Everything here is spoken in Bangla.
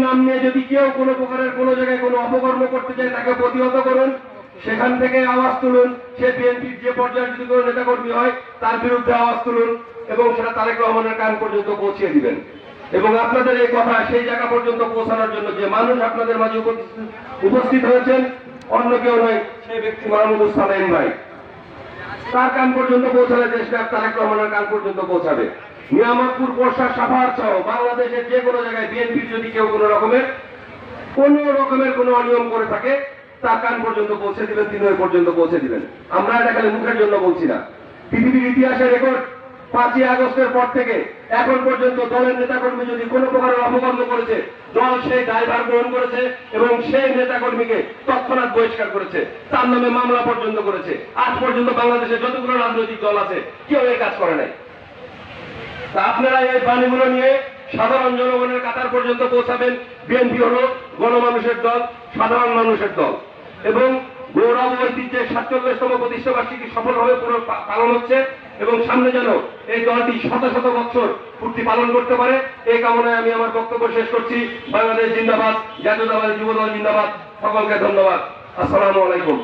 নাম নিয়ে যদি কেউ কোনো প্রকারের কোনো জায়গায় কোনো অপকর্ম করতে চায় তাকে প্রতিহত করুন, সেখান থেকে আওয়াজ তুলুন। সে বিএনপির যে পর্যায়ে যদি কোনো নেতাকর্মী হয় তার বিরুদ্ধে আওয়াজ তুলুন এবং সেটা তারেক রহমানের কান পর্যন্ত পৌঁছিয়ে দিবেন। এবং আপনাদের এই কথা সেই জায়গা পর্যন্ত পৌঁছানোর জন্য যে মানুষ আপনাদের মাঝে উপস্থিত হয়েছেন, অন্য কেউ নয়, সেই ব্যক্তি মাহমুদুল সালেম ভাই। তার কান পর্যন্ত পৌঁছালে দেশটা তারেক রহমানের কান পর্যন্ত পৌঁছাবে। নিয়ামতপুর, পোশা, সাভার সহ বাংলাদেশের যে কোনো জায়গায় বিএনপির যদি কেউ কোনো রকমের কোনো অনিয়ম করে থাকে তার কান পর্যন্ত পৌঁছে দিবেন, তিনি ওই পর্যন্ত পৌঁছে দিবেন। আমরা এটা খালি মুখের জন্য বলছি না। পৃথিবীর ইতিহাসে রেকর্ড 5ই আগস্টের পর থেকে এখন পর্যন্ত দলের নেতাকর্মী যদি কোনো প্রকারের অপকর্ম করেছে, দল সেই দায়ভার গ্রহণ করেছে এবং সেই নেতাকর্মীকে তৎক্ষণাৎ বহিষ্কার করেছে, তার নামে মামলা পর্যন্ত করেছে। আজ পর্যন্ত বাংলাদেশে যতগুলো রাজনৈতিক দল আছে কেউ এই কাজ করে নাই। তা আপনারা এই বাণীগুলো নিয়ে সাধারণ জনগণের কাতার পর্যন্ত পৌঁছাবেন। বিএনপি হলো গণমানুষের দল, সাধারণ মানুষের দল এবং গৌরব ঐতিহ্যের 47তম প্রতিষ্ঠা বার্ষিকী সফলভাবে পালন হচ্ছে এবং সামনে যেন এই দলটি শত শত বছর পূর্তি পালন করতে পারে, এই কামনায় আমি আমার বক্তব্য শেষ করছি। বাংলাদেশ জিন্দাবাদ, জাতীয়তাবাদী যুবদল জিন্দাবাদ। সকলকে ধন্যবাদ। আসসালামু আলাইকুম।